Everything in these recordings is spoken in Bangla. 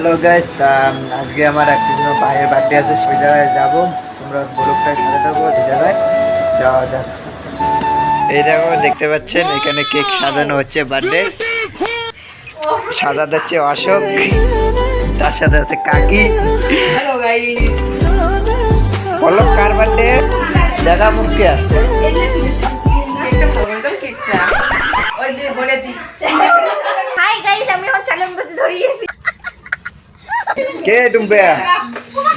হ্যালো গাইস, আজকে আমার একটা ভাইয়ের বার্থডে আছে, সেই জায়গায় যাবো। তোমরা ব্লগটায় সাথে থাকবো, সেই জায়গায় যাওয়া যাক। এই দেখো, দেখতে পাচ্ছেন এখানে কেক সাজানো হচ্ছে, বার্থডে সাজাতে হচ্ছে অশোক, তার সাথে আছে কাকি। হ্যালো গাইস, বলো কার বার্থডে? দেখা মুখ কে আছে? কেকটা ভালো করে দাও, কেকটা ওই যে বলে দি। হাই গাইস, আমি এখন চালন করতে ধরিয়েছি। কে টুম্পে?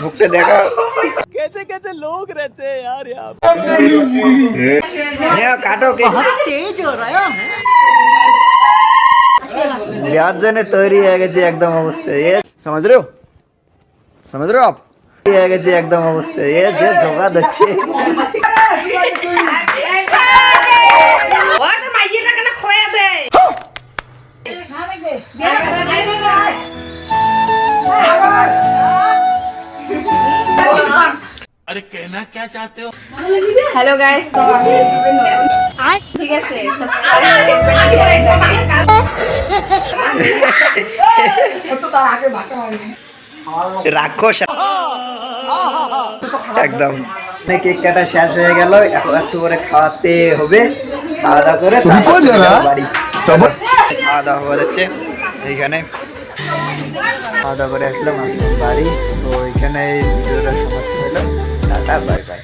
মুখটা দেখা। कैसे कैसे लोग रहते हैं यार यहाँ কাটো কে তেজ हो रहा है। দেওয়ার জন্য তৈরি হয়ে গেছে একদম অবস্থা। এ समझ रहे हो? समझ रहे हो आप? হয়ে গেছে একদম অবস্থা। এ যে জোগাড় হচ্ছে। ওটা মাইয়েটা কেন খোয়া দে। अरे कहना क्या चाहते हो? হ্যালো গাইস, তো আমি ইউটিউবে নতুন, ঠিক আছে, সাবস্ক্রাইব করবেন। রাক্ষস একদম। কেক কাটা শেষ হয়ে গেল, এখন একটু করে খাওয়াতে হবে। খাওয়া দাওয়া করে বাড়ি খাওয়া দাওয়া হয়ে যাচ্ছে। এইখানে খাওয়া দাওয়া করে আসলাম বাড়ি। তো এইখানে এই ভিডিওটা সমাপ্ত হলো। Tata, bye bye.